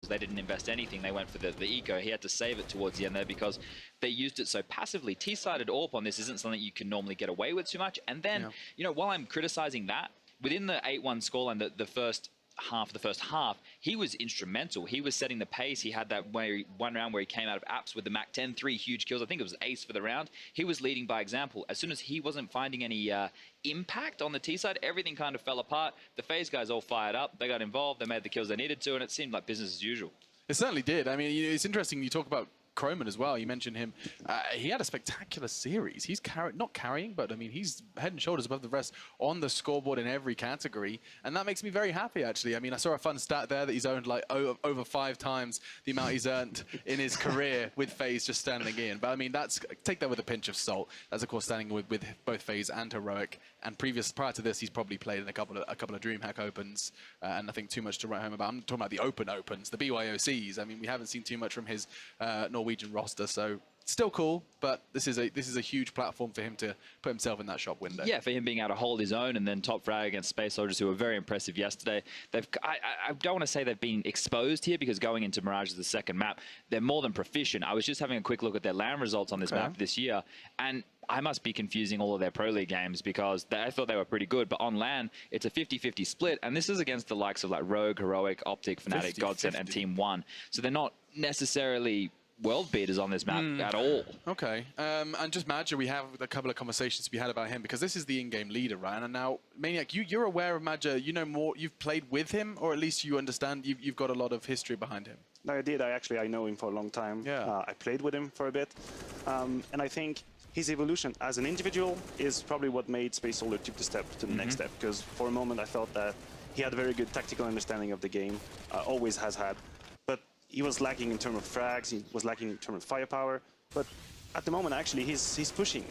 They didn't invest anything. They went for the eco. He had to save it towards the end there because they used it so passively. T-sided AWP on this isn't something you can normally get away with too much. And then, you know, while I'm criticizing that, within the 8-1 scoreline, the first half, he was instrumental. He was setting the pace. He had that one round where he came out of apps with the Mac 10, 3 huge kills. I think it was ace for the round. He was leading by example. As soon as he wasn't finding any impact on the T side, everything kind of fell apart. The FaZe guys all fired up. They got involved. They made the kills they needed to, and it seemed like business as usual. It certainly did. I mean, it's interesting you talk about Croman as well. You mentioned him. He had a spectacular series. He's not carrying, but I mean, he's head and shoulders above the rest on the scoreboard in every category, and that makes me very happy, actually. I mean, I saw a fun stat there that he's earned like over 5 times the amount he's earned in his career with FaZe just standing in. But I mean, take that with a pinch of salt. That's of course standing with both FaZe and Heroic. And prior to this, he's probably played in a couple of DreamHack Opens, and nothing too much to write home about. I'm talking about the Open Opens, the BYOCs. I mean, we haven't seen too much from his Norwegian roster, so still cool. But this is a huge platform for him to put himself in that shop window. Yeah, for him being able to hold his own, and then top frag against Space Soldiers, who were very impressive yesterday. I don't want to say they've been exposed here, because going into Mirage as the second map, they're more than proficient. I was just having a quick look at their LAN results on this map this year, and I must be confusing all of their Pro League games, because I thought they were pretty good, but on LAN, it's a 50-50 split, and this is against the likes of like Rogue, Heroic, Optic, Fnatic, Godsend, and Team 1. So they're not necessarily world beaters on this map at all. Okay, and just Madja, we have a couple of conversations we had about him, because this is the in-game leader, right? And now, Maniac, you're aware of Madja, you know more, you've played with him, or at least you understand, you've got a lot of history behind him. No, I did. I know him for a long time. Yeah. I played with him for a bit, and I think his evolution as an individual is probably what made Space Soldier took the step to the next step, because for a moment I felt that he had a very good tactical understanding of the game, always has had, but he was lacking in terms of frags, he was lacking in terms of firepower, but at the moment actually he's pushing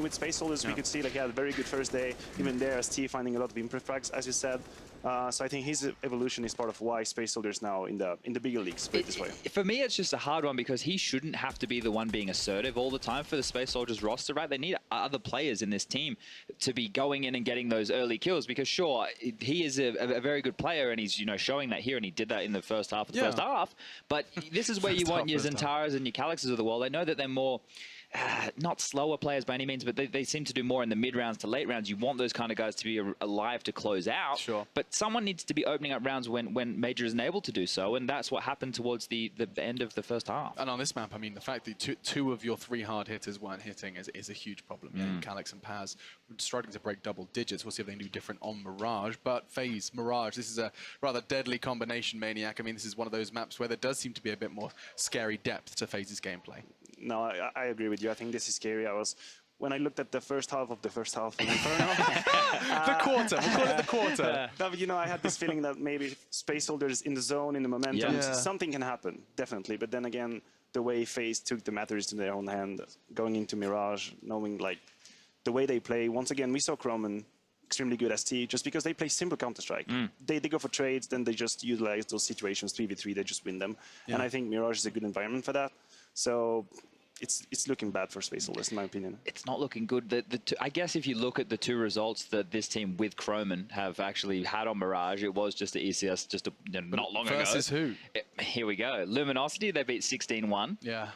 with Space Soldiers. We could see like he had a very good first day, even there as T finding a lot of improv frags, as you said. So I think his evolution is part of why Space Soldiers now in the bigger leagues play this way. For me, it's just a hard one, because he shouldn't have to be the one being assertive all the time for the Space Soldiers roster, right? They need other players in this team to be going in and getting those early kills, because sure, he is a very good player, and he's showing that here, and he did that in the first half of the first half. But this is where you want your Zentaras and your Calyxes of the world. I know that they're more not slower players by any means, but they seem to do more in the mid rounds to late rounds. You want those kind of guys to be alive to close out. Sure. But someone needs to be opening up rounds when Major isn't able to do so, and that's what happened towards the end of the first half. And on this map, I mean, the fact that two of your 3 hard hitters weren't hitting is a huge problem. Yeah, Calyx and Paz struggling to break double digits. We'll see if they can do different on Mirage. But FaZe, Mirage, this is a rather deadly combination, Maniac. I mean, this is one of those maps where there does seem to be a bit more scary depth to FaZe's gameplay. No, I agree with you. I think this is scary. When I looked at the first half of Inferno. The quarter, we'll call it the quarter. No, but I had this feeling that maybe Space Soldiers in the zone, in the momentum, something can happen, definitely. But then again, the way FaZe took the matters into their own hand, going into Mirage, knowing like the way they play. Once again, we saw Croman extremely good as T, just because they play simple Counter-Strike. They go for trades, then they just utilize those situations, 3v3, they just win them. And I think Mirage is a good environment for that. So it's looking bad for Space Soldiers, in my opinion. It's not looking good. I guess if you look at the 2 results that this team with Croman have actually had on Mirage, it was just the ECS just not long ago. Versus who? Here we go. Luminosity, they beat 16-1. Yeah.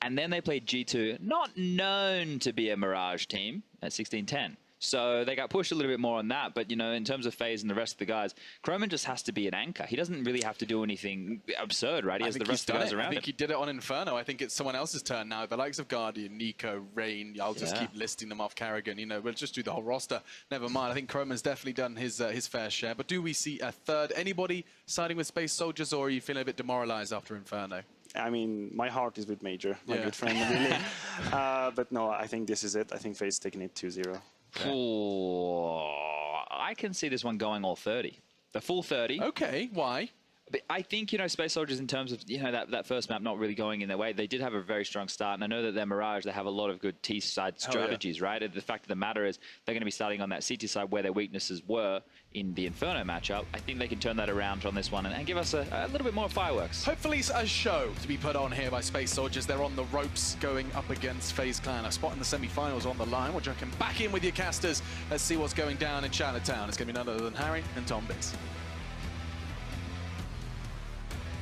And then they played G2, not known to be a Mirage team, at 16-10. So they got pushed a little bit more on that. But, in terms of FaZe and the rest of the guys, Croman just has to be an anchor. He doesn't really have to do anything absurd, right? He has the rest of the guys around him. I think he did it on Inferno. I think it's someone else's turn now. The likes of Guardian, Nico, Rain. I'll just keep listing them off. Karrigan, we'll just do the whole roster. Never mind. I think Croman's definitely done his fair share. But do we see a third? Anybody siding with Space Soldiers, or are you feeling a bit demoralized after Inferno? I mean, my heart is with Major, my good friend, really. But no, I think this is it. I think FaZe taking it 2-0. Oh, I can see this one going all 30. The full 30. Okay, why? But I think, Space Soldiers, in terms of, that first map not really going in their way, they did have a very strong start. And I know that their Mirage, they have a lot of good T-side strategies, right? And the fact of the matter is they're going to be starting on that CT side where their weaknesses were in the Inferno matchup. I think they can turn that around on this one and give us a little bit more fireworks. Hopefully a show to be put on here by Space Soldiers. They're on the ropes going up against FaZe Clan. A spot in the semi-finals on the line. We'll jump back in with your casters. Let's see what's going down in Chinatown. It's going to be none other than Harry and Tom Biz.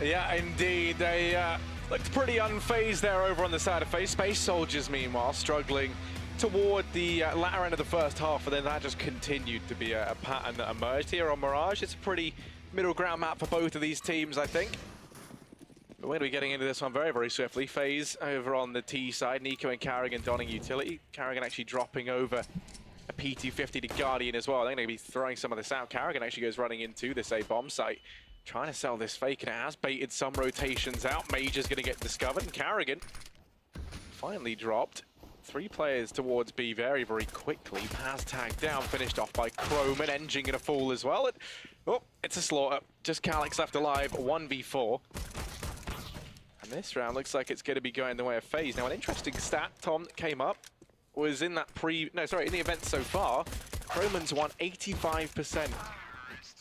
Yeah, indeed. They looked pretty unfazed there over on the side of FaZe. Space Soldiers, meanwhile, struggling toward the latter end of the first half, and then that just continued to be a pattern that emerged here on Mirage. It's a pretty middle ground map for both of these teams, I think. But we're going to be getting into this one very, very swiftly. FaZe over on the T side, Nico and Carrigan donning utility. Carrigan actually dropping over a P250 to Guardian as well. They're going to be throwing some of this out. Carrigan actually goes running into this A bomb site, trying to sell this fake, and it has baited some rotations out. Major's going to get discovered, and Carrigan finally dropped. 3 players towards B very, very quickly. Pass tagged down, finished off by Chrome, and Engine going to fall as well. Oh, it's a slaughter. Just Calyx left alive, 1v4. And this round looks like it's going to be going the way of FaZe. Now, an interesting stat, Tom, that came up was in that in the event so far, Chroman's won 85%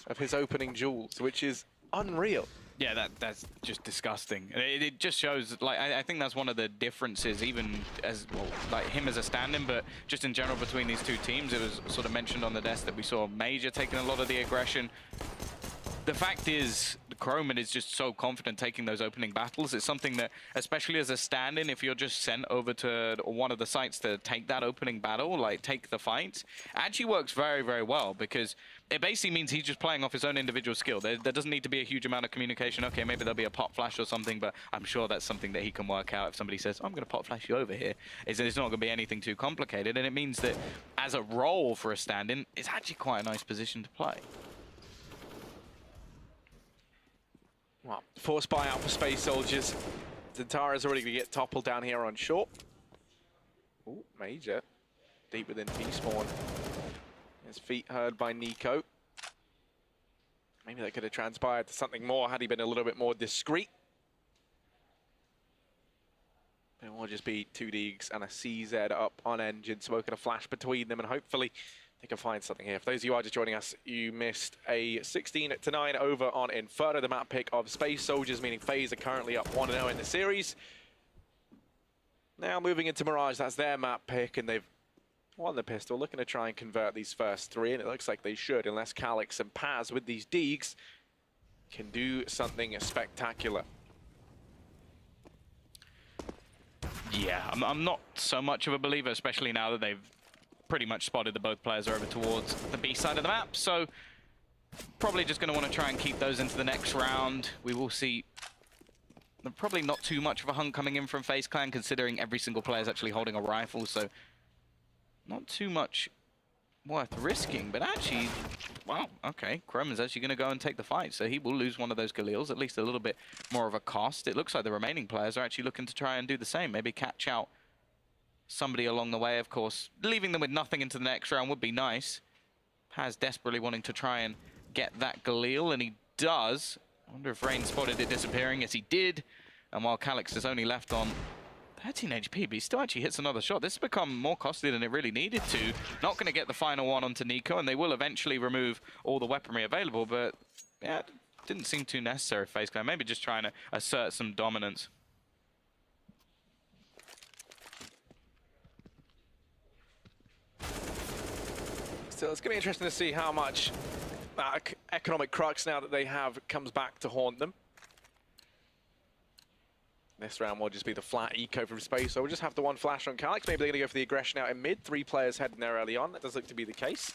of his opening duels, which is unreal. Yeah, that's just disgusting. It just shows, like, I think that's one of the differences, even as, well, like, him as a stand-in, but just in general between these two teams. It was sort of mentioned on the desk that we saw Major taking a lot of the aggression. The fact is, Croman is just so confident taking those opening battles. It's something that, especially as a stand-in, if you're just sent over to one of the sites to take that opening battle, like take the fight, actually works very, very well, because it basically means he's just playing off his own individual skill. There doesn't need to be a huge amount of communication. Okay, maybe there'll be a pop flash or something, but I'm sure that's something that he can work out. If somebody says, I'm going to pop flash you over here, it's not going to be anything too complicated, and it means that as a role for a stand-in, it's actually quite a nice position to play. Well, forced buyout for Space Soldiers. Zantara's already going to get toppled down here on short. Ooh, Major. Deep within T-spawn. His feet heard by Nico. Maybe that could have transpired to something more had he been a little bit more discreet. It will just be 2 Deegs and a CZ up on Engine, smoking a flash between them, and hopefully they can find something here. For those of you who are just joining us, you missed a 16-9 over on Inferno, the map pick of Space Soldiers, meaning FaZe are currently up 1-0 in the series. Now moving into Mirage, that's their map pick, and they've won the pistol, looking to try and convert these first 3, and it looks like they should, unless Calyx and Paz with these Deegs can do something spectacular. Yeah, I'm not so much of a believer, especially now that they've pretty much spotted that both players are over towards the B side of the map, so probably just going to want to try and keep those into the next round. We will see probably not too much of a hunt coming in from FaZe Clan, considering every single player is actually holding a rifle, so not too much worth risking, but actually, wow, okay, Chroman's actually going to go and take the fight, so he will lose one of those Galils, at least a little bit more of a cost. It looks like the remaining players are actually looking to try and do the same, maybe catch out somebody along the way. Of course, leaving them with nothing into the next round would be nice. Paz desperately wanting to try and get that Galil, and he does. I wonder if Rain spotted it disappearing. Yes, he did. And while Calyx is only left on 13 HP, but he still actually hits another shot. This has become more costly than it really needed to. Not going to get the final one onto Nico, and they will eventually remove all the weaponry available, but yeah, it didn't seem too necessary for FaZe Clan. Maybe just trying to assert some dominance. So it's going to be interesting to see how much economic crux now that they have comes back to haunt them. This round will just be the flat eco from Space, so we'll just have the one flash on Calyx. Maybe they're going to go for the aggression out in mid. 3 players heading there early on. That does look to be the case.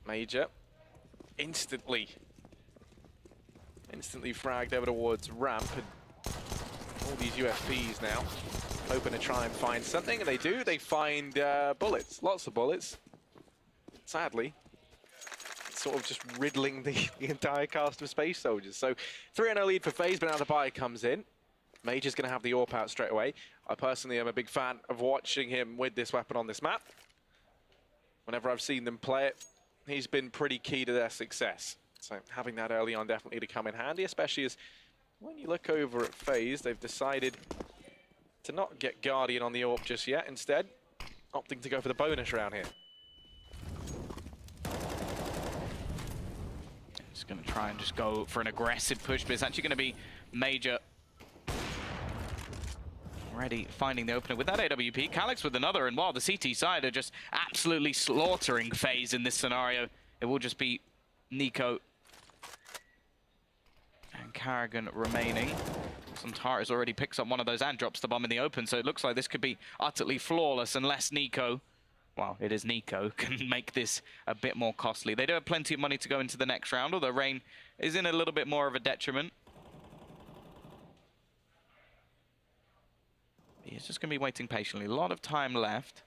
Major instantly fragged over towards ramp, and all these UFPs now hoping to try and find something, and they do. They find bullets, lots of bullets. Sadly, it's sort of just riddling the entire cast of Space Soldiers. So 3-0 lead for FaZe, but now the buy comes in. Major's going to have the AWP out straight away. I personally am a big fan of watching him with this weapon on this map. Whenever I've seen them play it, he's been pretty key to their success. So having that early on definitely to come in handy, especially as when you look over at FaZe, they've decided to not get Guardian on the AWP just yet, instead opting to go for the bonus round here. Just going to try and just go for an aggressive push, but it's actually going to be Major already finding the opener with that AWP. Calyx with another, and while the CT side are just absolutely slaughtering FaZe in this scenario, it will just be Nico and Carrigan remaining. Zantares already picks up one of those and drops the bomb in the open, so it looks like this could be utterly flawless unless Nico, well, it is Nico, can make this a bit more costly. They do have plenty of money to go into the next round, although Rain is in a little bit more of a detriment. He's just going to be waiting patiently. A lot of time left.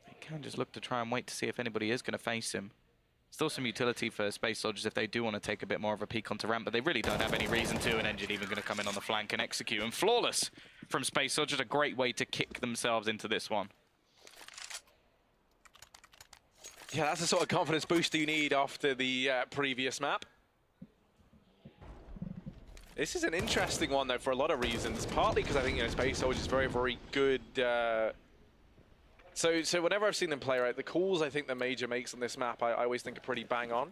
He can just look to try and wait to see if anybody is going to face him. Still some utility for Space Soldiers if they do want to take a bit more of a peek onto ramp, but they really don't have any reason to. An Engine even going to come in on the flank and execute. And flawless from Space Soldiers, a great way to kick themselves into this one. Yeah, that's the sort of confidence booster you need after the previous map. This is an interesting one, though, for a lot of reasons. Partly because I think, you know, Space Soldiers is very, very good. So whenever I've seen them play, right, the calls I think the Major makes on this map, I always think are pretty bang on.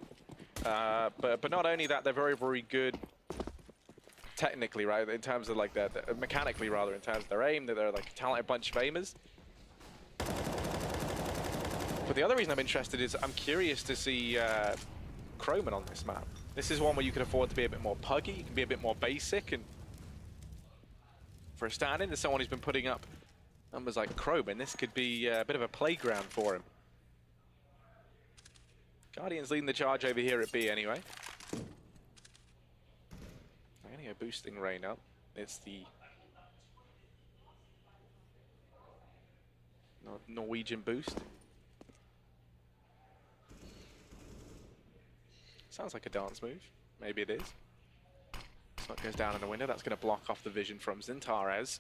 But not only that, they're very, very good technically, right, in terms of like their mechanically rather, in terms of their aim. They're like a talented bunch of aimers. But the other reason I'm interested is I'm curious to see Croman on this map. This is one where you can afford to be a bit more puggy, you can be a bit more basic, and for a stand-in to someone who's been putting up numbers like Croman, this could be a bit of a playground for him. Guardian's leading the charge over here at B anyway. I'm going to go boosting Rain up. It's the Norwegian boost. Sounds like a dance move. Maybe it is. Smoke goes down in the window. That's going to block off the vision from Zantares.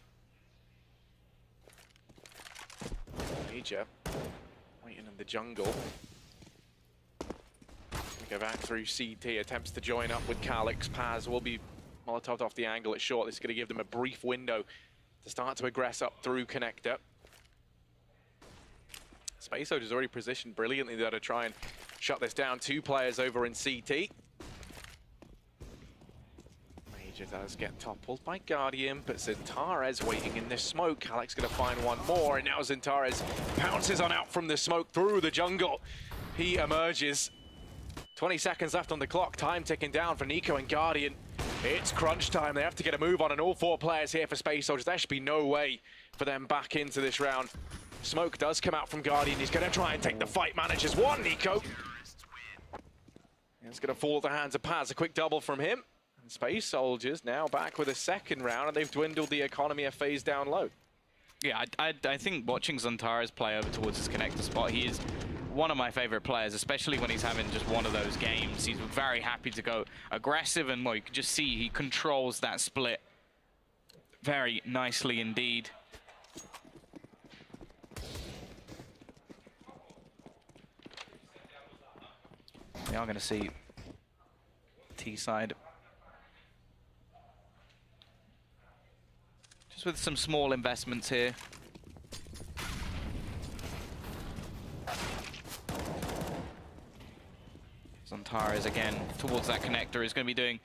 Major waiting in the jungle. Go back through CT, attempts to join up with Calix. Paz will be Molotoved off the angle at short. This is going to give them a brief window to start to aggress up through connector. Space Soldier's already positioned brilliantly there to try and shut this down. Two players over in CT. Major does get toppled by Guardian, but Zantares waiting in the smoke. Calix going to find one more, and now Zantares pounces on out from the smoke through the jungle. He emerges. 20 seconds left on the clock, time ticking down for Nico and Guardian. It's crunch time, they have to get a move on, and all four players here for Space Soldiers. There should be no way for them back into this round. Smoke does come out from Guardian, he's gonna try and take the fight, manages one, Nico. It's gonna fall at the hands of Paz, a quick double from him. And Space Soldiers now back with a second round, and they've dwindled the economy of FaZe down low. Yeah, I think watching Zantares play over towards his connector spot, he is one of my favorite players, especially when he's having just one of those games. He's very happy to go aggressive, and well, you can just see he controls that split very nicely indeed. We are going to see T-side just with some small investments here. Zantares again towards that connector is going to be doing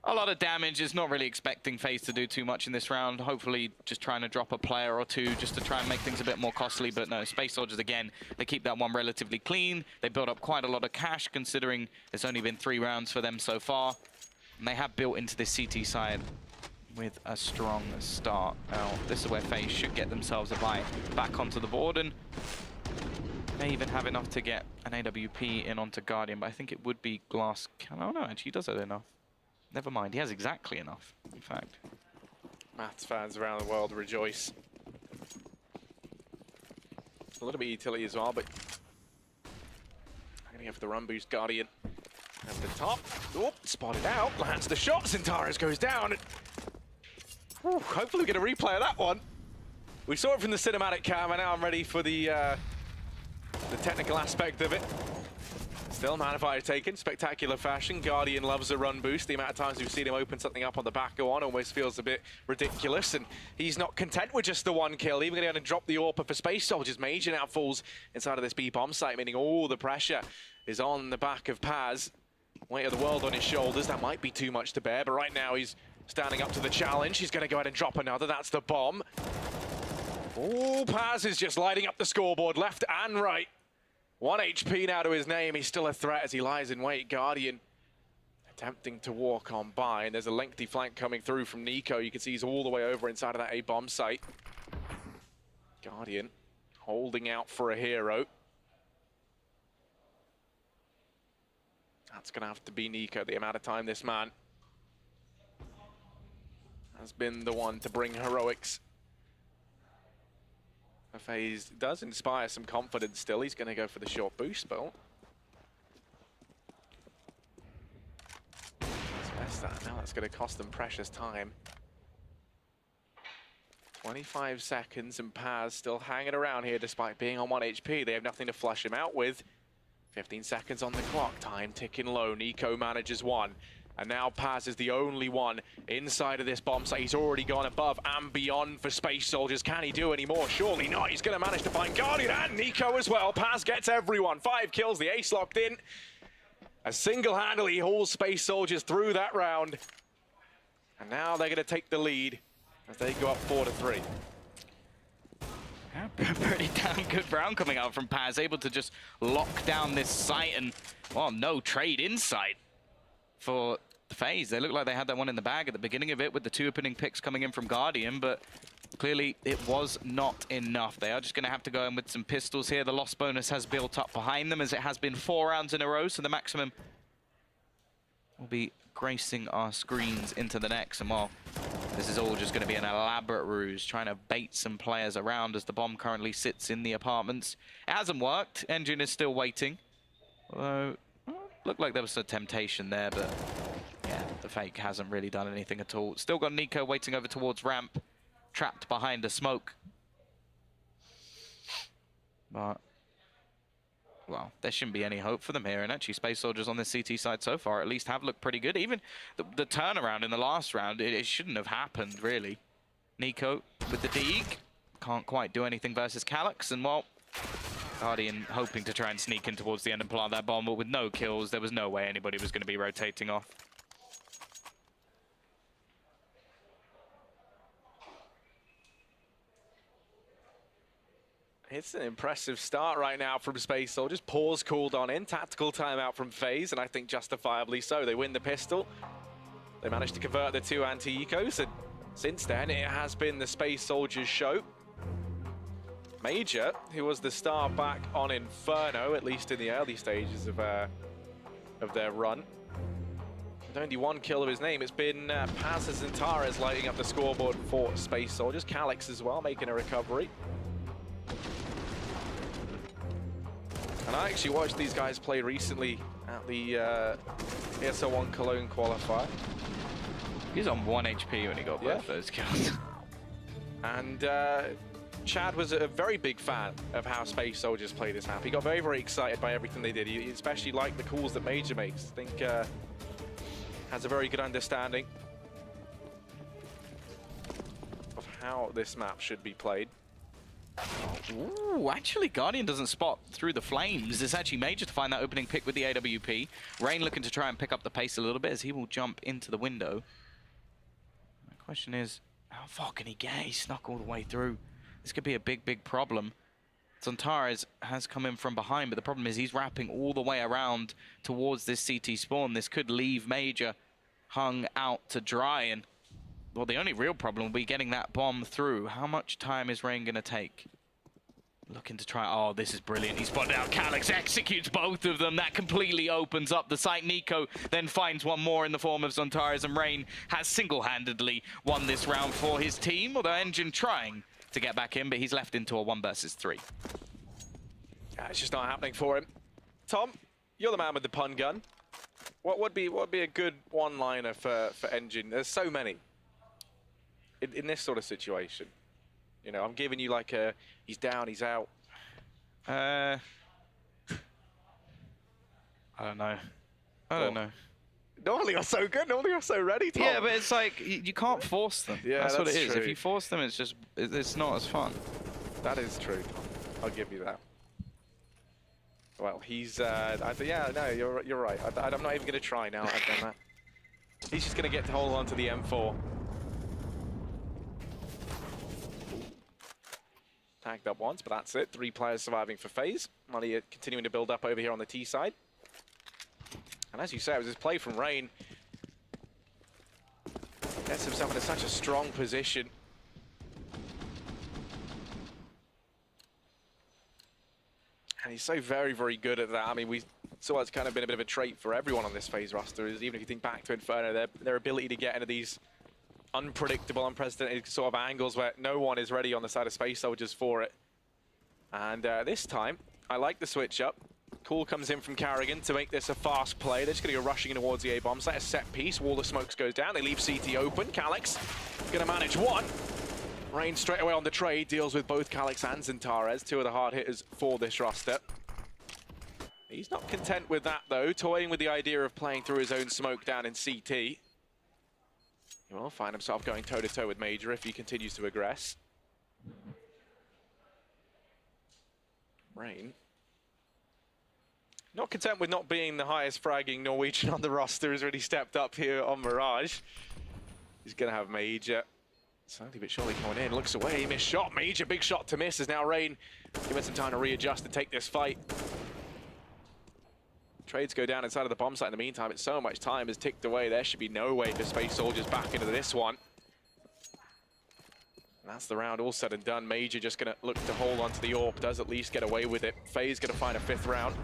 a lot of damage. Is not really expecting FaZe to do too much in this round. Hopefully just trying to drop a player or two just to try and make things a bit more costly. But no, Space Soldiers again, they keep that one relatively clean. They build up quite a lot of cash considering it's only been 3 rounds for them so far. And they have built into this CT side with a strong start. Now this is where FaZe should get themselves a buy back onto the board, and may even have enough to get an AWP in onto Guardian, but I think it would be Glass. Oh no, actually he does have enough. Never mind, he has exactly enough, in fact. Maths fans around the world rejoice. A little bit of utility as well, but I'm going to go for the run boost. Guardian at the top. Oh, spotted out, lands the shot. Zantares goes down. Whew, hopefully we get a replay of that one. We saw it from the cinematic cam, and now I'm ready for the technical aspect of it. Still, Manifire taken, spectacular fashion. Guardian loves a run boost. The amount of times we've seen him open something up on the back go on almost feels a bit ridiculous. And he's not content with just the one kill. Even going to drop the AWP for Space Soldiers. Major now falls inside of this B bomb site, meaning all the pressure is on the back of Paz. Weight of the world on his shoulders. That might be too much to bear, but right now he's standing up to the challenge. He's going to go ahead and drop another. That's the bomb. Oh, Paz is just lighting up the scoreboard left and right. 1 HP now to his name. He's still a threat as he lies in wait. Guardian attempting to walk on by, and there's a lengthy flank coming through from Nico. You can see he's all the way over inside of that A-bomb site. Guardian holding out for a hero. That's going to have to be Nico. The amount of time this man has been the one to bring heroics. FaZe does inspire some confidence still. He's going to go for the short boost spell. Now that's going to cost them precious time. 25 seconds and Paz still hanging around here despite being on 1 HP. They have nothing to flush him out with. 15 seconds on the clock, time ticking low. Nico manages one. And now Paz is the only one inside of this bomb site. He's already gone above and beyond for Space Soldiers. Can he do any more? Surely not. He's going to manage to find Guardian and Nico as well. Paz gets everyone. 5 kills, the ace locked in. As single-handedly hauls Space Soldiers through that round. And now they're going to take the lead as they go up 4-3. Yeah, pretty damn good round coming out from Paz, able to just lock down this site and, well, no trade in sight for FaZe. They looked like they had that one in the bag at the beginning of it with the 2 opening picks coming in from Guardian, but clearly it was not enough. They are just going to have to go in with some pistols here. The loss bonus has built up behind them as it has been 4 rounds in a row, so the maximum will be gracing our screens into the next. And well, this is all just going to be an elaborate ruse, trying to bait some players around as the bomb currently sits in the apartments. It hasn't worked. Engine is still waiting. Although, looked like there was a temptation there, but yeah, the fake hasn't really done anything at all. Still got Nico waiting over towards ramp, trapped behind a smoke. But, well, there shouldn't be any hope for them here. And actually, Space Soldiers on this CT side so far at least have looked pretty good. Even the turnaround in the last round, it shouldn't have happened, really. Nico with the Deeg. Can't quite do anything versus Calyx. And, well, Guardian hoping to try and sneak in towards the end and plant that bomb, but with no kills, there was no way anybody was going to be rotating off. It's an impressive start right now from Space Soldiers. Pause called on in. Tactical timeout from FaZe, and I think justifiably so. They win the pistol. They managed to convert the 2 anti-ecos, and since then it has been the Space Soldiers show. Major, who was the star back on Inferno, at least in the early stages of their run. With only 1 kill of his name, it's been Paz and Tara's lighting up the scoreboard for Space Soldiers. Calyx as well, making a recovery. And I actually watched these guys play recently at the ESL 1 Cologne qualifier. He's on 1 HP when he got both those kills. And Chad was a very big fan of how Space Soldiers play this map. He got very, very excited by everything they did. He especially liked the calls that Major makes. I think has a very good understanding of how this map should be played. Ooh, actually, Guardian doesn't spot through the flames. It's actually Major to find that opening pick with the AWP. Rain looking to try and pick up the pace a little bit as he will jump into the window. The question is, how far can he get? He snuck all the way through. This could be a big, big problem. Zantares has come in from behind, but the problem is he's wrapping all the way around towards this CT spawn. This could leave Major hung out to dry, and well, the only real problem will be getting that bomb through. How much time is Rain going to take? Looking to try... Oh, this is brilliant. He spotted out Calyx, executes both of them. That completely opens up the site. Nico then finds one more in the form of Zantares, and Rain has single-handedly won this round for his team, although Engine trying to get back in, but he's left into a 1 versus 3. Yeah, it's just not happening for him. Tom, you're the man with the pun gun. What would be a good one-liner for Engine? There's so many. In this sort of situation, you know, I'm giving you like a, he's down, he's out. I don't know. I don't know. Normally you're so good, normally you're so ready, Tom. Yeah, but it's like, you can't force them. Yeah, that's what it is. true. If you force them, it's just, it's not as fun. That is true. I'll give you that. Well, he's, yeah, no, you're right. I'm not even going to try now. I've done that. He's just going to get to hold on to the M4. tagged up once, but that's it. 3 players surviving for FaZe. Money continuing to build up over here on the T side. And as you say, it was this play from Rain. Gets himself into such a strong position. And he's so very, very good at that. I mean, we saw it's kind of been a bit of a trait for everyone on this FaZe roster, is even if you think back to Inferno, their ability to get into these unpredictable, unprecedented sort of angles where no one is ready on the side of Space Soldiers for it. And this time, I like the switch up. Call comes in from Carrigan to make this a fast play. They're just going to go rushing in towards the A-bomb site. A set piece. Wall of smokes goes down. They leave CT open. Calyx going to manage one. Rain straight away on the trade. Deals with both Calyx and Zintares, 2 of the hard hitters for this roster. He's not content with that, though. Toying with the idea of playing through his own smoke down in CT. He will find himself going toe-to-toe with Major if he continues to aggress. Rain. Not content with not being the highest fragging Norwegian on the roster, has really stepped up here on Mirage. He's going to have Major. Slowly but surely coming in, looks away, missed shot. Major, big shot to miss, as now Rain given some time to readjust and take this fight. Trades go down inside of the bomb site in the meantime. It's so much time has ticked away. There should be no way to Space Soldiers back into this one. And that's the round all said and done. Major just going to look to hold on to the AWP, does at least get away with it. FaZe going to find a 5th round.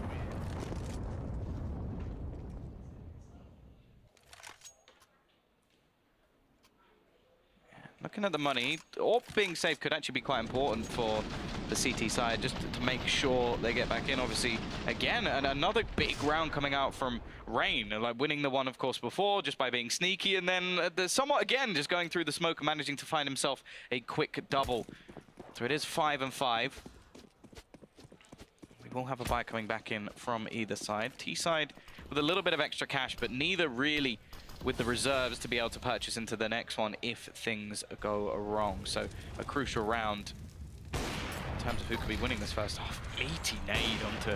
Looking at the money, AWP being safe could actually be quite important for the CT side, just to make sure they get back in. Obviously, again, and another big round coming out from Rain, like winning the one, of course, before, just by being sneaky, and then somewhat, again, just going through the smoke and managing to find himself a quick double. So it is 5-5. We will have a buy coming back in from either side. T side with a little bit of extra cash, but neither really with the reserves to be able to purchase into the next one if things go wrong. So a crucial round in terms of who could be winning this first half. 80 nade onto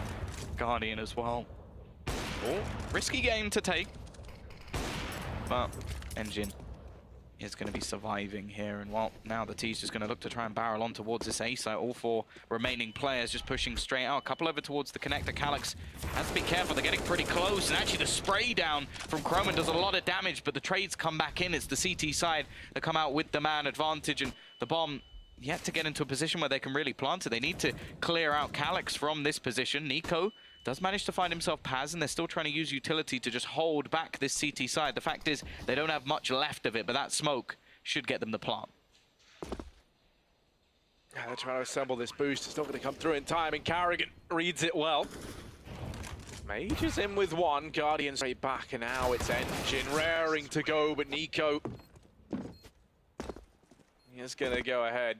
Guardian as well. Oh, risky game to take, but Engine is going to be surviving here. And well, now the T's just going to look to try and barrel on towards this A site. All 4 remaining players just pushing straight out. A couple over towards the connector. Calyx has to be careful. They're getting pretty close. And actually the spray down from Chroman does a lot of damage, but the trades come back in. It's the CT side that come out with the man advantage, and the bomb yet to get into a position where they can really plant it. They need to clear out Calyx from this position. Nico does manage to find himself Paz, and they're still trying to use utility to just hold back this CT side. The fact is, they don't have much left of it, but that smoke should get them the plant. Yeah, they're trying to assemble this boost. It's not going to come through in time, and Carrigan reads it well. Major's in with one. Guardian straight back, and now it's Engine raring to go, but Nico is going to go ahead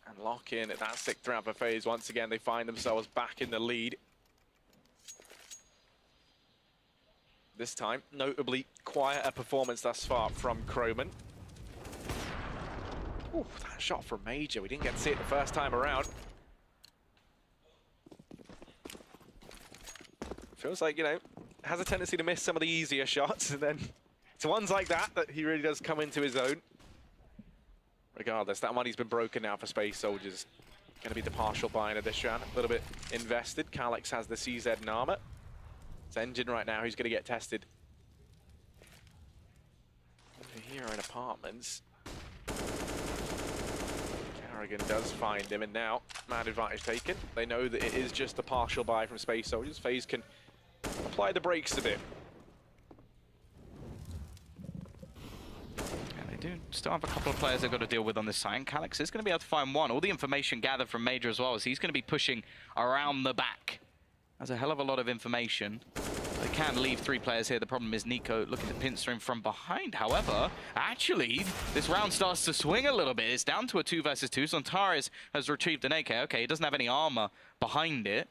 and lock in at that 6th round for FaZe. Once again, they find themselves back in the lead. This time, notably quieter performance thus far from Chroman. Ooh, that shot from Major. We didn't get to see it the first time around. Feels like, you know, has a tendency to miss some of the easier shots, and then it's ones like that that he really does come into his own. Regardless, that money's been broken now for Space Soldiers. Going to be the partial buy into this round. A little bit invested. Calyx has the CZ and armor. It's Engine right now who's going to get tested. Over here in apartments. Carrigan does find him, and now man advantage taken. They know that it is just a partial buy from Space Soldiers. FaZe can apply the brakes a bit. Do still have a couple of players they've got to deal with on this side. Calyx is going to be able to find one. All the information gathered from Major as well, as he's going to be pushing around the back. That's a hell of a lot of information. They can leave 3 players here. The problem is Nico looking to pincer him from behind. However, actually, this round starts to swing a little bit. It's down to a 2 versus 2. Zintares has retrieved an AK. Okay, he doesn't have any armor behind it.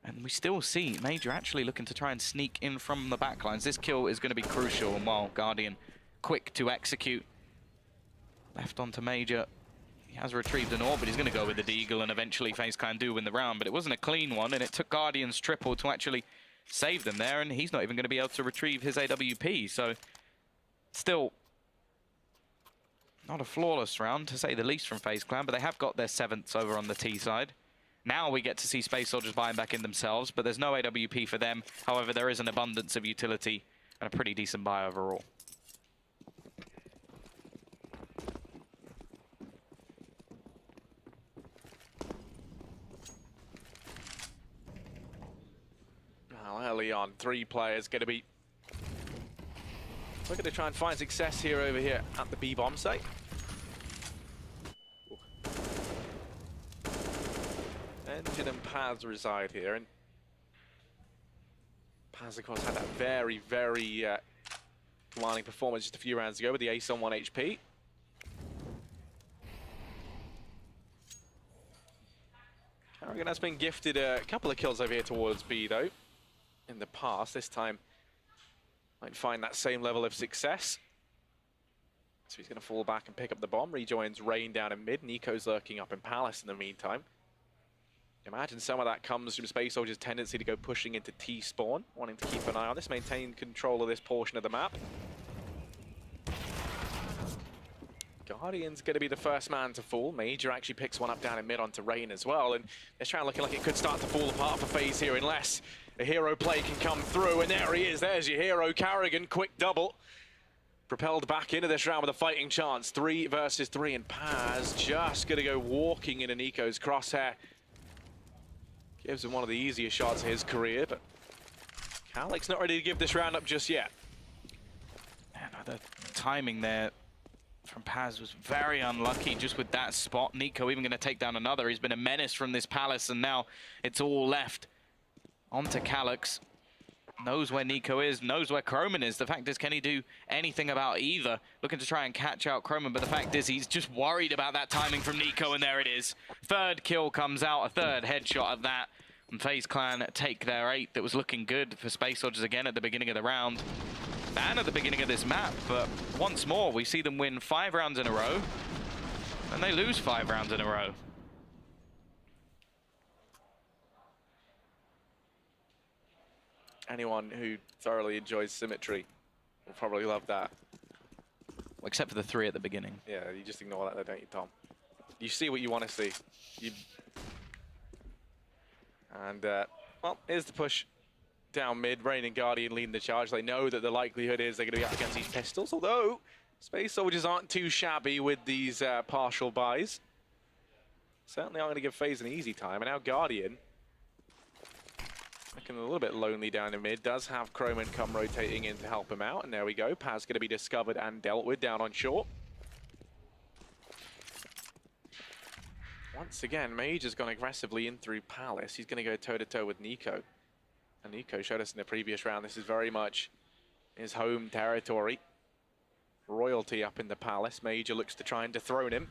And we still see Major actually looking to try and sneak in from the backlines. This kill is going to be crucial. And while Guardian quick to execute. Left onto Major. He has retrieved an AWP, but he's going to go with the Deagle, and eventually FaZe can do win the round. But it wasn't a clean one, and it took Guardian's triple to actually save them there, and he's not even going to be able to retrieve his AWP. So still Not a flawless round, to say the least, from FaZe Clan, but they have got their 7th over on the T side. Now we get to see Space Soldiers buying back in themselves, but there's no AWP for them. However, there is an abundance of utility and a pretty decent buy overall. Well, early on, 3 players going to be looking to try and find success here over here at the B-bomb site. Engine and Paz reside here, and Paz, of course, had that very, very commanding performance just a few rounds ago with the ace on 1 HP. Carrigan has been gifted a couple of kills over here towards B, though, in the past. This time, might find that same level of success. So he's going to fall back and pick up the bomb. Rejoins Rain down in mid. Nico's lurking up in Palace in the meantime. Imagine some of that comes from Space Soldier's tendency to go pushing into T-spawn, wanting to keep an eye on this, maintain control of this portion of the map. Guardian's going to be the first man to fall. Major actually picks one up down in mid onto Rain as well, and this round looking like it could start to fall apart for FaZe here unless a hero play can come through, and there he is. There's your hero, Carrigan, quick double. Propelled back into this round with a fighting chance. 3 versus 3, and Paz just going to go walking into Nico's crosshair. Gives him one of the easier shots of his career, but Calyx not ready to give this round up just yet. Man, the timing there from Paz was very unlucky just with that spot. Nico even going to take down another. He's been a menace from this Palace, and now it's all left onto Calyx. Knows where Nico is, knows where Chroman is. The fact is, can he do anything about either? Looking to try and catch out Chroman, but the fact is he's just worried about that timing from Nico, and there it is. 3rd kill comes out, a 3rd headshot of that. And FaZe Clan take their 8th. That was looking good for Space Soldiers again at the beginning of the round and at the beginning of this map. But once more, we see them win 5 rounds in a row, and they lose 5 rounds in a row. Anyone who thoroughly enjoys symmetry will probably love that. Well, except for the 3 at the beginning. Yeah, you just ignore that, don't you, Tom? You see what you want to see. And, well, here's the push down mid. Rain and Guardian leading the charge. They know that the likelihood is they're going to be up against these pistols, although Space Soldiers aren't too shabby with these partial buys. Certainly aren't going to give FaZe an easy time. And now Guardian, looking a little bit lonely down in mid, does have Chroman come rotating in to help him out. And there we go. Paz going to be discovered and dealt with down on short. Once again, Major's gone aggressively in through Palace. He's going to go toe-to-toe with Nico. And Nico showed us in the previous round, this is very much his home territory. Royalty up in the Palace. Major looks to try and dethrone him.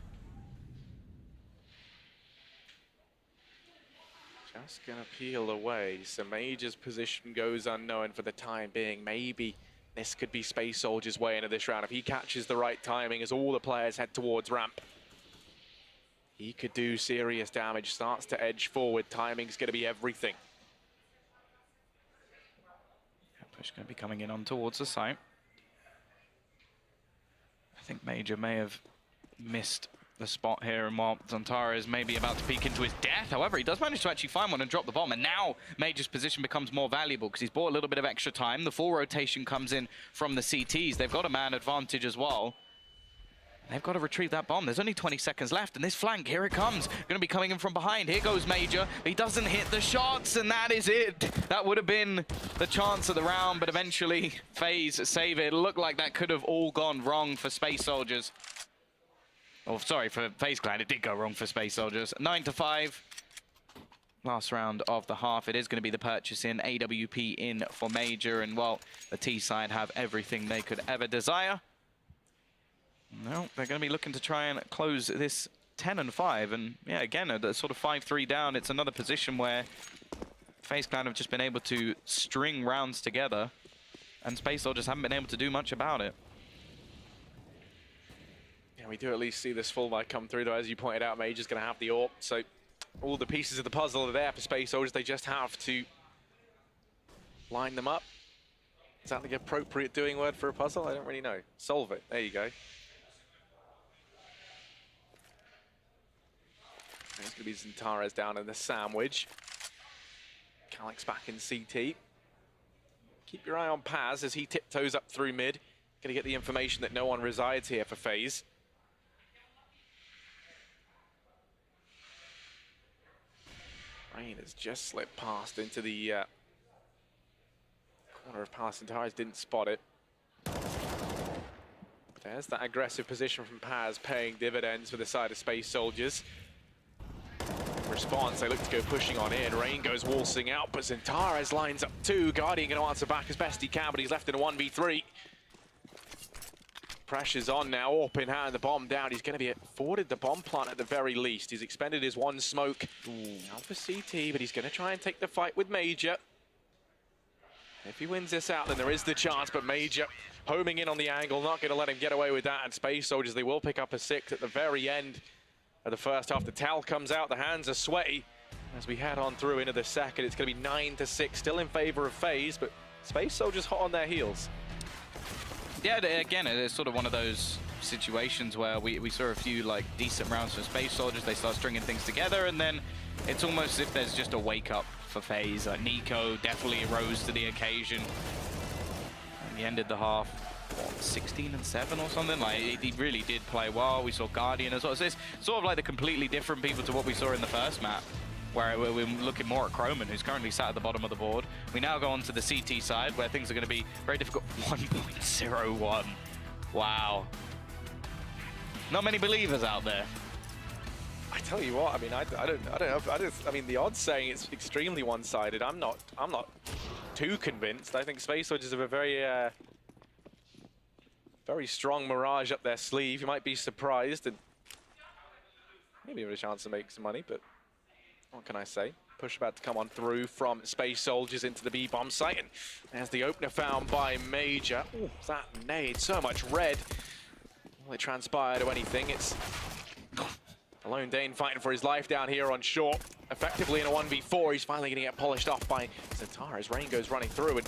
Just going to peel away. So Major's position goes unknown for the time being. Maybe this could be Space Soldier's way into this round. If he catches the right timing as all the players head towards ramp, he could do serious damage. Starts to edge forward. Timing's going to be everything. Push going to be coming in on towards the site. I think Major may have missed the spot here, and while Zantara is maybe about to peek into his death, however, he does manage to actually find one and drop the bomb, and now Major's position becomes more valuable because he's bought a little bit of extra time. The full rotation comes in from the CTs. They've got a man advantage as well. They've got to retrieve that bomb. There's only 20 seconds left, and this flank, here it comes. Going to be coming in from behind. Here goes Major. He doesn't hit the shots, and that is it. That would have been the chance of the round, but eventually FaZe save it. It looked like that could have all gone wrong for Space Soldiers. Oh, sorry, for FaZe Clan, it did go wrong for Space Soldiers. 9-5. Last round of the half. It is going to be the purchase in, AWP in for Major, and well, the T side have everything they could ever desire. No, they're going to be looking to try and close this 10-5, and yeah, again, a sort of 5-3 down. It's another position where FaZe Clan have just been able to string rounds together, and Space Soldiers haven't been able to do much about it. Yeah, we do at least see this full buy come through, though. As you pointed out, Major's going to have the AWP, so all the pieces of the puzzle are there for Space Soldiers. They just have to line them up. Is that the appropriate doing word for a puzzle? I don't really know. Solve it. There you go. There's going to be Zintares down in the sandwich. Calyx back in CT. Keep your eye on Paz as he tiptoes up through mid. Going to get the information that no one resides here for FaZe. Rain has just slipped past into the corner of Paz. Zintares didn't spot it. There's that aggressive position from Paz paying dividends for the side of Space Soldiers. In response, they look to go pushing on in. Rain goes waltzing out, but Zintares lines up too. Guardian going to answer back as best he can, but he's left in a 1v3. Pressure's on now, AWP in hand, the bomb down. He's going to be afforded the bomb plant at the very least. He's expended his one smoke. Now for CT, but he's going to try and take the fight with Major. If he wins this out, then there is the chance, but Major homing in on the angle, not going to let him get away with that. And Space Soldiers, they will pick up a 6 at the very end of the first half. The towel comes out, the hands are sweaty. As we head on through into the second, it's going to be 9-6, still in favor of FaZe, but Space Soldiers hot on their heels. Yeah, again, it's sort of one of those situations where we saw a few like decent rounds from Space Soldiers. They start stringing things together, and then it's almost as if there's just a wake up for FaZe. Nico definitely rose to the occasion. And he ended the half, what, 16-7 or something? Like, he really did play well. We saw Guardian as well. So it's sort of like the completely different people to what we saw in the first map, where we're looking more at Croman, who's currently sat at the bottom of the board. We now go on to the CT side, where things are going to be very difficult. 1.01. Wow. Not many believers out there. I tell you what, I mean, I don't know. I mean, the odds saying it's extremely one-sided. I'm not too convinced. I think Space Soldiers have a very strong Mirage up their sleeve. You might be surprised and maybe have a chance to make some money, but what can I say? Push about to come on through from Space Soldiers into the B-bomb site, and there's the opener found by Major. Ooh, that nade, so much red. Will it transpire to anything? It's Alone Dane fighting for his life down here on short. Effectively in a 1v4, he's finally going to get polished off by Zintares. Rain goes running through, and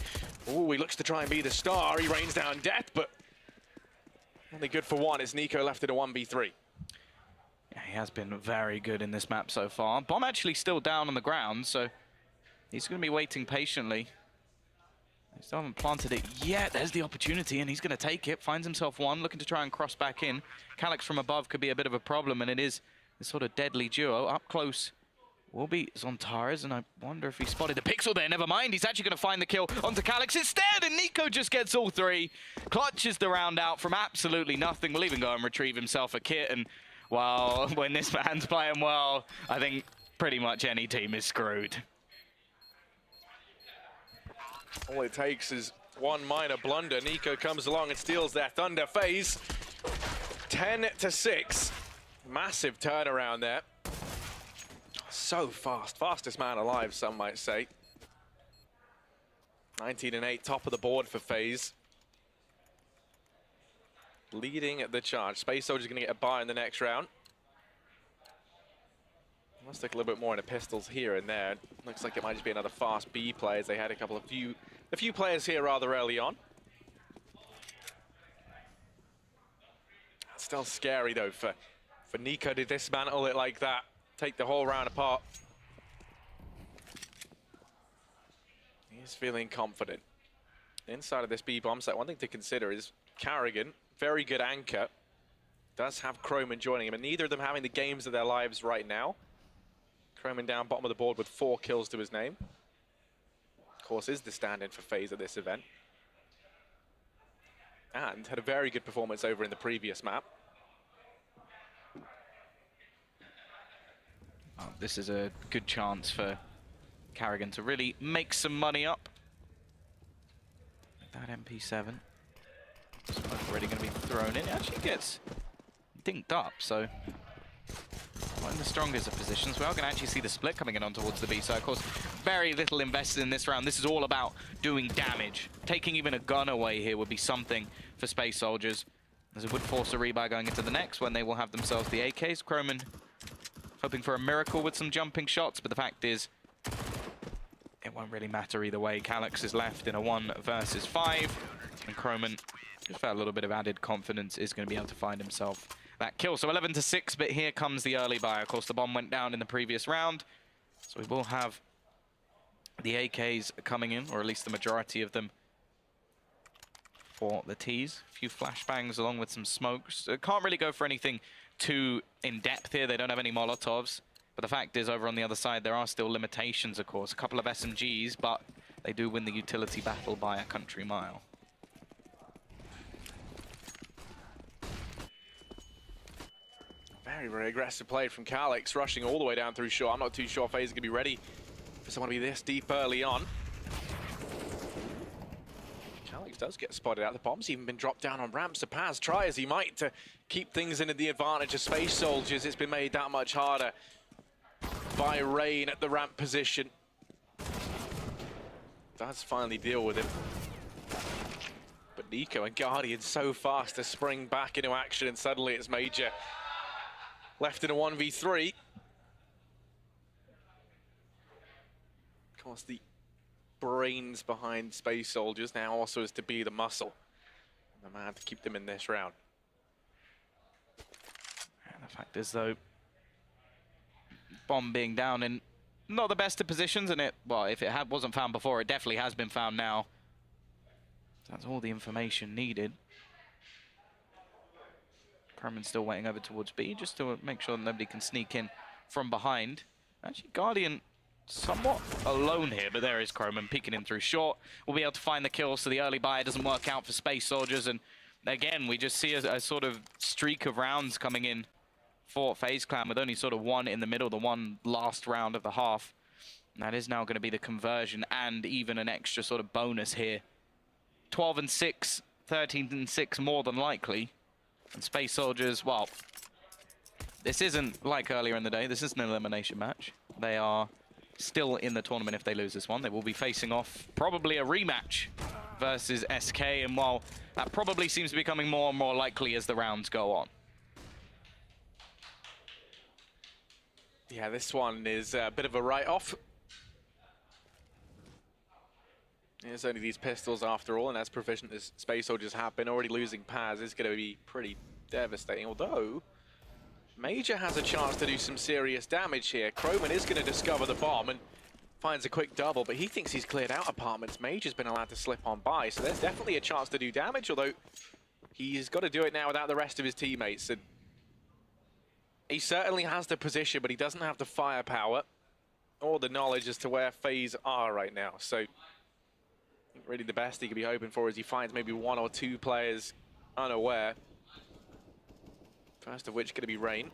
ooh, he looks to try and be the star. He rains down death, but only good for one as Nico left in a 1v3. Yeah, he has been very good in this map so far. Bomb actually still down on the ground, so he's going to be waiting patiently. He still haven't planted it yet. There's the opportunity, and he's going to take it. Finds himself one, looking to try and cross back in. Calyx from above could be a bit of a problem, and it is this sort of deadly duo. Up close will be Zintares, and I wonder if he spotted the pixel there. Never mind, he's actually going to find the kill onto Calyx instead, and Nico just gets all three. Clutches the round out from absolutely nothing. Will even go and retrieve himself a kit, and well, when this man's playing well, I think pretty much any team is screwed. All it takes is one minor blunder. Nico comes along and steals their Thunder. FaZe 10-6. Massive turnaround there. So fast. Fastest man alive, some might say. 19-8, top of the board for FaZe. Leading the charge. Space Soldier's going to get a buy in the next round. Let's take a little bit more into pistols here and there. Looks like it might just be another fast B play, as they had a few players here rather early on. Still scary though for Nico to dismantle it like that. Take the whole round apart. He's feeling confident. Inside of this B-bomb site, one thing to consider is Carrigan, very good anchor, does have Croman joining him, and neither of them having the games of their lives right now. Croman down bottom of the board with 4 kills to his name. Of course, is the stand-in for FaZe at this event. And had a very good performance over in the previous map. Oh, this is a good chance for Carrigan to really make some money up. That MP7. Smoke already going to be thrown in. It actually gets dinked up, so not in the strongest of positions. We are going to actually see the split coming in on towards the B side. Of course, very little invested in this round. This is all about doing damage. Taking even a gun away here would be something for Space Soldiers, as it would force a rebuy going into the next when they will have themselves the AKs. Croman hoping for a miracle with some jumping shots, but the fact is, it won't really matter either way. Calyx is left in a 1 versus 5, and Croman, just for a little bit of added confidence, is going to be able to find himself that kill. So 11-6, but here comes the early buy. Of course, the bomb went down in the previous round. So we will have the AKs coming in, or at least the majority of them, for the T's. A few flashbangs along with some smokes. Can't really go for anything too in-depth here. They don't have any Molotovs. But the fact is, over on the other side, there are still limitations, of course. A couple of SMGs, but they do win the utility battle by a country mile. Very, very aggressive play from Calix, rushing all the way down through short. I'm not too sure FaZe is going to be ready for someone to be this deep early on. Calix does get spotted out. The bomb's even been dropped down on ramp. So Paz, try as he might to keep things into the advantage of Space Soldiers. It's been made that much harder by Rain at the ramp position. Does finally deal with him. But Nico and Guardian so fast to spring back into action, and suddenly it's Major left in a 1v3. Of course, the brains behind Space Soldiers now also is to be the muscle, and the man to keep them in this round. And the fact is, though, bomb being down in not the best of positions, and well, if it wasn't found before, it definitely has been found now. That's all the information needed. Croman's still waiting over towards B, just to make sure that nobody can sneak in from behind. Actually, Guardian somewhat alone here, but there is Croman peeking in through short. We'll be able to find the kill, so the early buy doesn't work out for Space Soldiers. And again, we just see a sort of streak of rounds coming in for FaZe Clan, with only sort of one in the middle, the one last round of the half. And that is now going to be the conversion and even an extra sort of bonus here. 12-6, 13-6 more than likely. And Space Soldiers, well, this isn't like earlier in the day. This is an elimination match. They are still in the tournament if they lose this one. They will be facing off probably a rematch versus SK. And while that probably seems to be becoming more and more likely as the rounds go on. Yeah, this one is a bit of a write-off. There's only these pistols after all, and as proficient as Space Soldiers have been, already losing Paz is going to be pretty devastating. Although, Major has a chance to do some serious damage here. Croman is going to discover the bomb and finds a quick double, but he thinks he's cleared out apartments. Major's been allowed to slip on by, so there's definitely a chance to do damage, although he's got to do it now without the rest of his teammates. And he certainly has the position, but he doesn't have the firepower or the knowledge as to where FaZe are right now. So really the best he could be hoping for is he finds maybe one or two players unaware. First of which going to be Rain.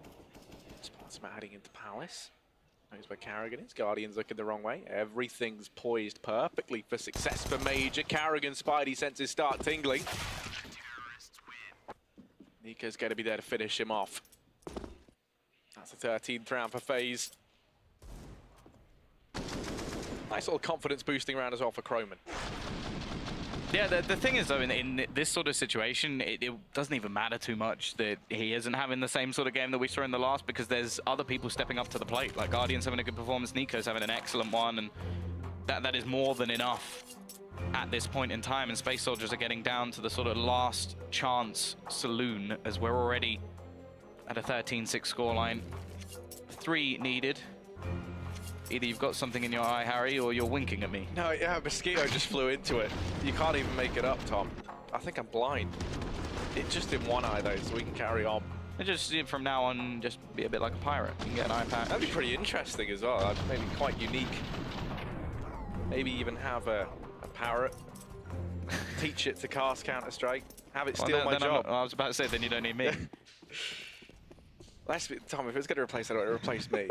Spots him heading into Palace. Knows where Carrigan is. Guardian's looking the wrong way. Everything's poised perfectly for success for Major. Carrigan's Spidey senses start tingling. Nico's going to be there to finish him off. That's the 13th round for FaZe. Nice little confidence boosting round as well for Croman. Yeah, the thing is, though, in this sort of situation, it doesn't even matter too much that he isn't having the same sort of game that we saw in the last, because there's other people stepping up to the plate. Like Guardian's having a good performance, Nico's having an excellent one, and that is more than enough at this point in time. And Space Soldiers are getting down to the sort of last chance saloon, as we're already at a 13-6 scoreline. 3 needed. Either you've got something in your eye, Harry, or you're winking at me. No, yeah, a mosquito just flew into it. You can't even make it up, Tom. I think I'm blind. It's just in one eye, though, so we can carry on. And just from now on, just be a bit like a pirate. You can get an eye patch. That'd be pretty interesting as well. Maybe quite unique. Maybe even have a parrot. Teach it to cast Counter-Strike. Have it steal my job. I was about to say, then you don't need me. Tom, if it's going to replace it, it'll replace me.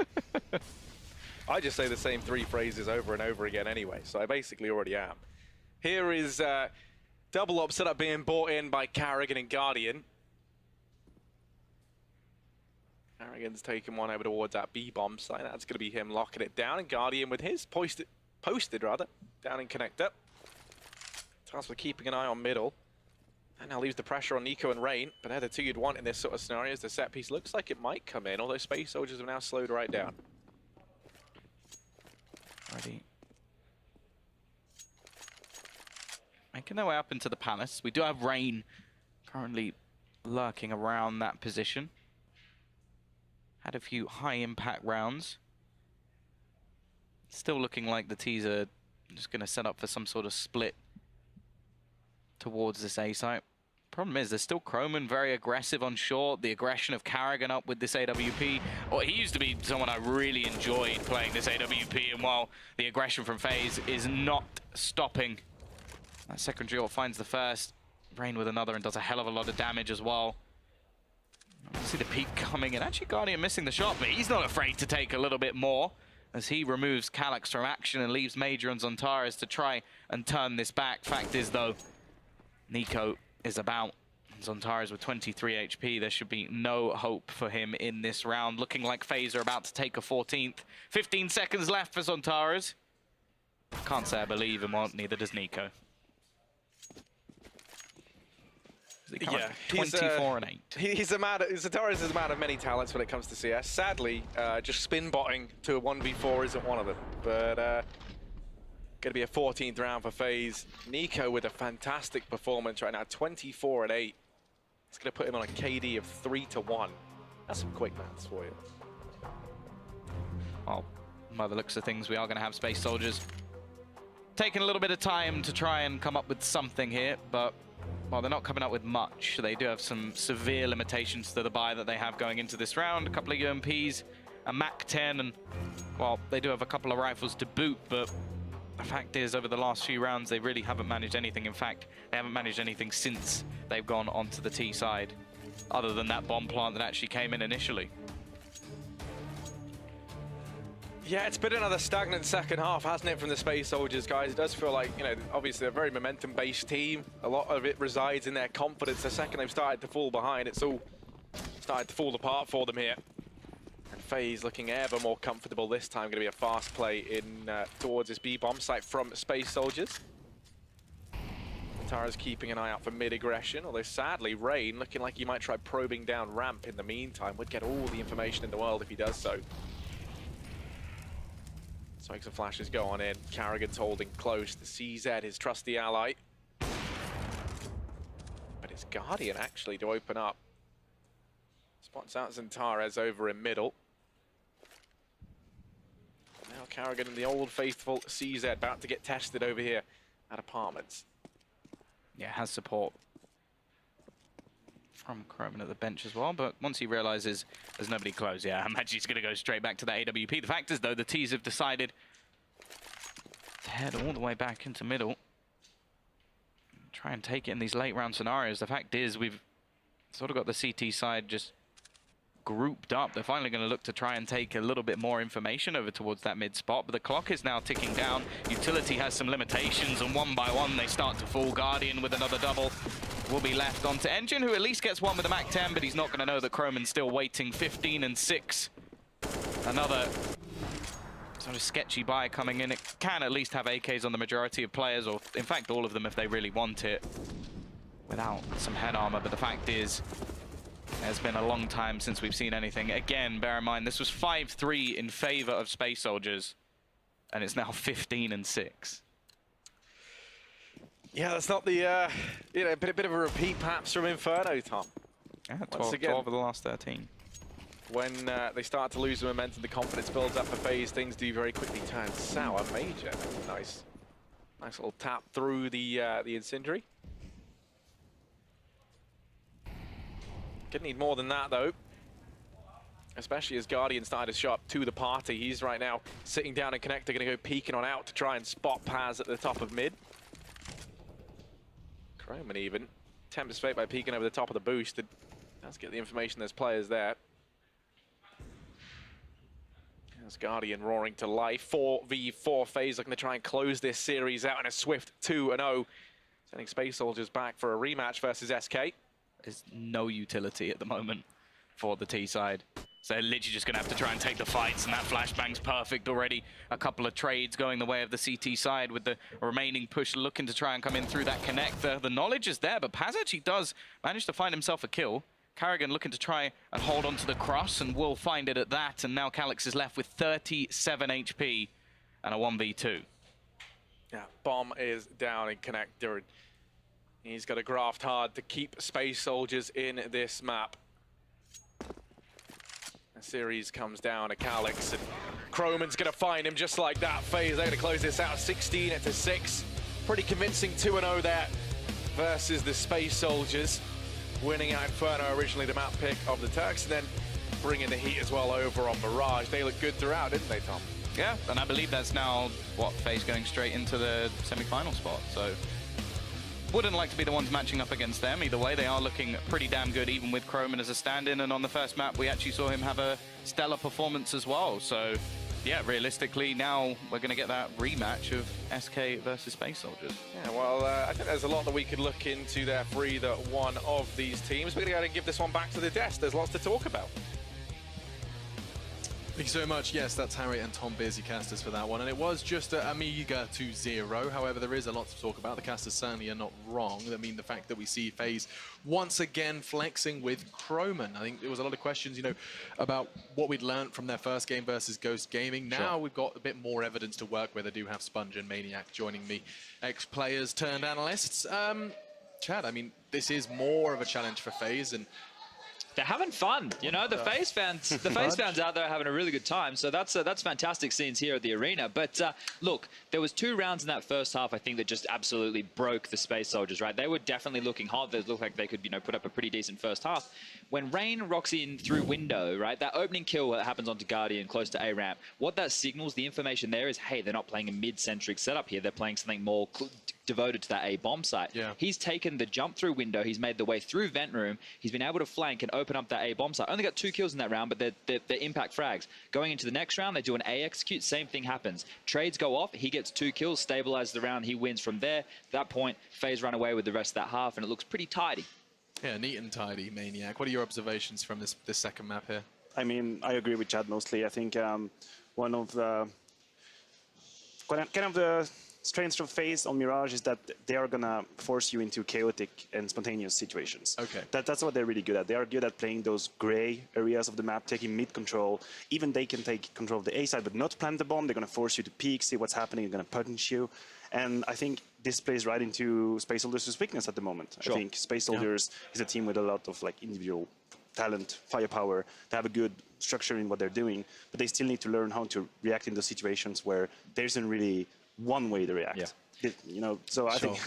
I just say the same 3 phrases over and over again anyway, so I basically already am. Here is double up setup being bought in by Carrigan and Guardian. Carrigan's taking one over towards that B-bomb site. That's going to be him locking it down, and Guardian with his posted down in connector. Tasked with keeping an eye on middle. And now leaves the pressure on Nico and Rain, but they're the 2 you'd want in this sort of scenario. As the set piece looks like it might come in, although Space Soldiers have now slowed right down. Ready. Making their way up into the palace. We do have Rain currently lurking around that position. had a few high-impact rounds. Still looking like the T's are just going to set up for some sort of split towards this A site. Problem is, there's still Croman very aggressive on short. The aggression of Carrigan up with this AWP. Well, he used to be someone I really enjoyed playing this AWP, and while the aggression from FaZe is not stopping, that secondary ult finds the first. Rain with another and does a hell of a lot of damage as well. See the peak coming in. Actually, Guardian missing the shot, but he's not afraid to take a little bit more as he removes Calyx from action and leaves Major and Zontaras to try and turn this back. Fact is, though, Nico is about. Zontaras with 23 HP. There should be no hope for him in this round. Looking like FaZe are about to take a 14th. 15 seconds left for Zontaras. Can't say I believe him, well, neither does Nico. Yeah, 24 and 8. Zontaras is a man of many talents when it comes to CS. Sadly, just spin botting to a 1v4 isn't one of them. But going to be a 14th round for FaZe. Nico with a fantastic performance right now, 24 and 8. It's going to put him on a KD of 3-1. That's some quick maths for you. Well, by the looks of things, we are going to have Space Soldiers taking a little bit of time to try and come up with something here, but well, they're not coming up with much. They do have some severe limitations to the buy that they have going into this round. A couple of UMPs, a MAC-10, and well, they do have a couple of rifles to boot, but the fact is, over the last few rounds, they really haven't managed anything. In fact, they haven't managed anything since they've gone onto the T side, other than that bomb plant that actually came in initially. Yeah, it's been another stagnant second half, hasn't it, from the Space Soldiers, guys? It does feel like, you know, obviously a very momentum-based team. A lot of it resides in their confidence. The second they've started to fall behind, it's all started to fall apart for them here. And FaZe looking ever more comfortable this time. Going to be a fast play in towards this B-bomb site from Space Soldiers. Tara's keeping an eye out for mid-aggression, although sadly, Rain looking like he might try probing down ramp in the meantime. Would get all the information in the world if he does so. Spikes and flashes go on in. Carrigan's holding close. The CZ, his trusty ally. But it's Guardian actually to open up. Spots out Zontaras over in middle. Now Carrigan and the old faithful CZ about to get tested over here at Apartments. Yeah, has support from Croman at the bench as well, but once he realizes there's nobody close, yeah, I imagine he's going to go straight back to the AWP. The fact is, though, the T's have decided to head all the way back into middle. Try and take it in these late round scenarios. The fact is, we've sort of got the CT side just grouped up. They're finally going to look to try and take a little bit more information over towards that mid spot, but the clock is now ticking down. Utility has some limitations, and one by one they start to fall. Guardian with another double will be left onto Engine, who at least gets one with a MAC-10, but he's not going to know that Croman's still waiting. 15 and 6. Another sort of sketchy buy coming in. It can at least have AKs on the majority of players, or in fact all of them if they really want it, without some head armor. But the fact is, it's been a long time since we've seen anything. Again, bear in mind, this was 5-3 in favor of Space Soldiers, and it's now 15 and 6. Yeah, that's not the, you know, a bit of a repeat perhaps from Inferno, Tom. Yeah, 12 of the last 13. When they start to lose the momentum, the confidence builds up for FaZe, things do very quickly turn sour. Major, nice little tap through the incendiary. Could need more than that, though. Especially as Guardian started to show up to the party. He's right now sitting down in connector, going to go peeking on out to try and spot Paz at the top of mid. Croman even tempts fate by peeking over the top of the boost. It does get the information there's players there. There's Guardian roaring to life. 4v4 FaZe looking to try and close this series out in a swift 2-0. Sending Space Soldiers back for a rematch versus SK. There's no utility at the moment for the T side. So they're literally just going to have to try and take the fights, and that flashbang's perfect already. A couple of trades going the way of the CT side with the remaining push looking to try and come in through that connector. The knowledge is there, but Paz actually does manage to find himself a kill. Carrigan looking to try and hold on to the cross, and will find it at that. And now Calyx is left with 37 HP and a 1v2. Yeah, bomb is down in connector. He's got to graft hard to keep Space Soldiers in this map. The series comes down to Calix, and Croman's going to find him just like that. FaZe, they're going to close this out 16-6. Pretty convincing 2-0 there versus the Space Soldiers. Winning out Inferno, originally the map pick of the Turks, and then bringing the heat as well over on Mirage. They looked good throughout, didn't they, Tom? Yeah, and I believe that's now, FaZe going straight into the semi-final spot. So wouldn't like to be the ones matching up against them. Either way, they are looking pretty damn good, even with Croman as a stand-in. And on the first map, we actually saw him have a stellar performance as well. So yeah, realistically, now we're going to get that rematch of SK versus Space Soldiers. Yeah, well, I think there's a lot that we could look into there for either one of these teams. We're going to go ahead and give this one back to the desk. There's lots to talk about. Thank you so much. Yes, that's Harry and Tom Beersey casters for that one. And it was just a meager 2-0. However, there is a lot to talk about. The casters certainly are not wrong. I mean, the fact that we see FaZe once again flexing with Croman. I think there was a lot of questions, you know, about what we'd learned from their first game versus Ghost Gaming. Now we've got a bit more evidence to work with. I do have Sponge and Maniac joining me, ex-players turned analysts. Chad, I mean, this is more of a challenge for FaZe, and they're having fun, you know. The FaZe fans, out there are having a really good time. So that's fantastic scenes here at the arena. But look, there was 2 rounds in that first half, I think, that just absolutely broke the Space Soldiers. Right, they were definitely looking hot. They looked like they could, you know, put up a pretty decent first half. When Rain rocks in through window, right, that opening kill that happens onto Guardian close to A ramp, what that signals, the information there is, hey, they're not playing a mid-centric setup here. They're playing something more devoted to that A bomb site. Yeah. He's taken the jump through window. He's made the way through vent room. He's been able to flank and open up that A bomb site. Only got 2 kills in that round, but they're impact frags. Going into the next round, they do an A execute. Same thing happens. Trades go off. He gets 2 kills, stabilizes the round. He wins from there. At that point, FaZe run away with the rest of that half, and it looks pretty tidy. yeah, neat and tidy, Maniac. What are your observations from this second map here? I mean, I agree with Chad mostly. I think one of the kind of the strengths of FaZe on Mirage is that they are gonna force you into chaotic and spontaneous situations. Okay. That's what they're really good at. They are good at playing those gray areas of the map, taking mid control. Even they can take control of the A side, but not plant the bomb. They're gonna force you to peek, see what's happening. They're gonna punish you. And I think this plays right into Space Soldiers' weakness at the moment. Sure. I think Space Soldiers is a team with a lot of like individual talent, firepower. They have a good structure in what they're doing, but they still need to learn how to react in those situations where there isn't really one way to react. Yeah. You know, so I think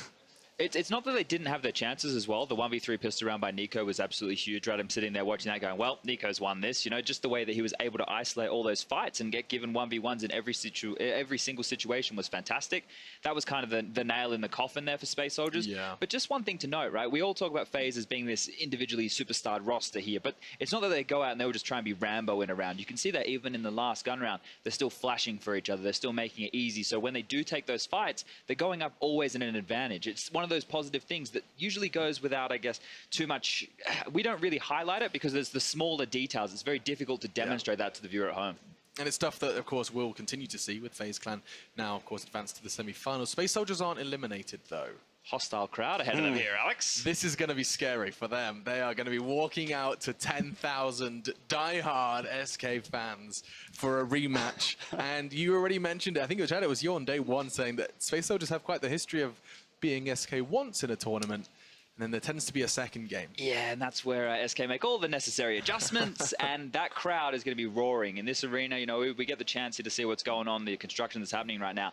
It's not that they didn't have their chances as well. The 1v3 pissed around by Nico was absolutely huge. Right, I'm sitting there watching that going, well, Nico's won this. You know, just the way that he was able to isolate all those fights and get given 1v1s in every single situation was fantastic. That was kind of the nail in the coffin there for Space Soldiers. Yeah. But just one thing to note, right? We all talk about FaZe as being this individually superstarred roster here, but it's not that they go out and they will just try and be Rambo in a round. You can see that even in the last gun round, they're still flashing for each other. They're still making it easy. So when they do take those fights, they're going up always in an advantage. It's one of those positive things that usually goes without, I guess, too much. We don't really highlight it because there's the smaller details. It's very difficult to demonstrate that to the viewer at home. And it's stuff that, of course, we'll continue to see with FaZe Clan now, of course, advanced to the semi-finals. Space Soldiers aren't eliminated, though. Hostile crowd ahead of them here, Alex. This is going to be scary for them. They are going to be walking out to 10,000 die-hard SK fans for a rematch. And you already mentioned it. I think it was you on day one saying that Space Soldiers have quite the history of being SK once in a tournament, and then there tends to be a second game. Yeah, and that's where SK make all the necessary adjustments, and that crowd is going to be roaring. In this arena, you know, we get the chance here to see what's going on, the construction that's happening right now.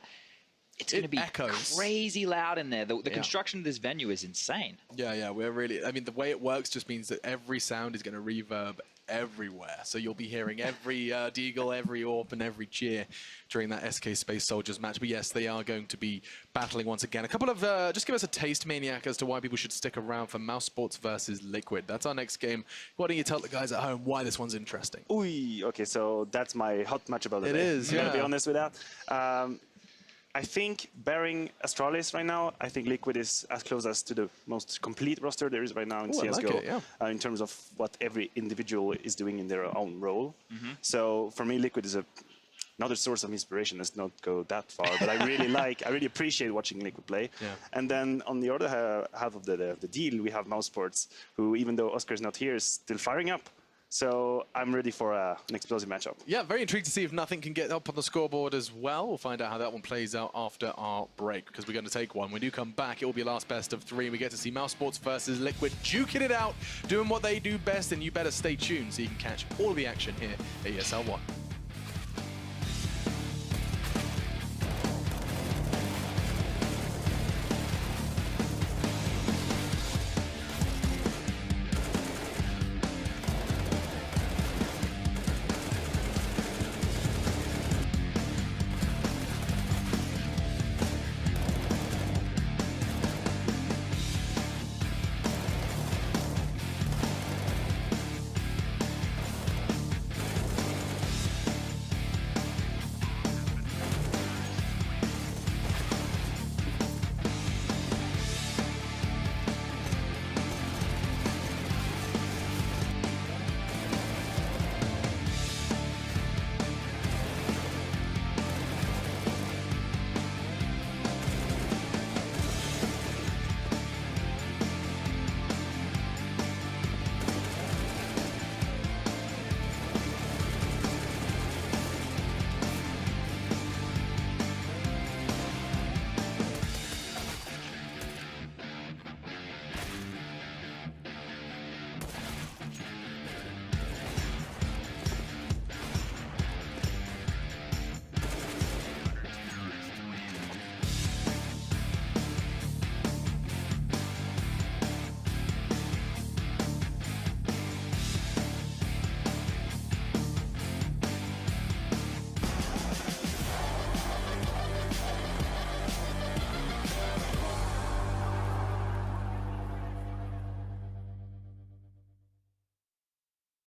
It's going to be crazy loud in there. The construction of this venue is insane. Yeah, we're really... I mean, the way it works just means that every sound is going to reverb everywhere. So you'll be hearing every deagle, every AWP, and every cheer during that SK Space Soldiers match. But yes, they are going to be battling once again. A couple of... just give us a taste, Maniac, as to why people should stick around for Mouse Sports versus Liquid. That's our next game. Why don't you tell the guys at home why this one's interesting? Ooh, okay, so that's my hot match about the day. It is, I'm gonna be honest with that. I think, barring Astralis right now, I think Liquid is as close as to the most complete roster there is right now in CSGO, in terms of what every individual is doing in their own role. So for me, Liquid is another source of inspiration. Let's not go that far, but I really appreciate watching Liquid play. Yeah. And then on the other half of the deal, we have Mouse Sports, who, even though Oscar's not here, is still firing up. So I'm ready for an explosive matchup. Yeah, very intrigued to see if nothing can get up on the scoreboard as well. We'll find out how that one plays out after our break, because we're going to take one. When we do come back, it will be last best of 3. We get to see Mouse Sports versus Liquid duking it out, doing what they do best, and you better stay tuned so you can catch all of the action here at ESL 1.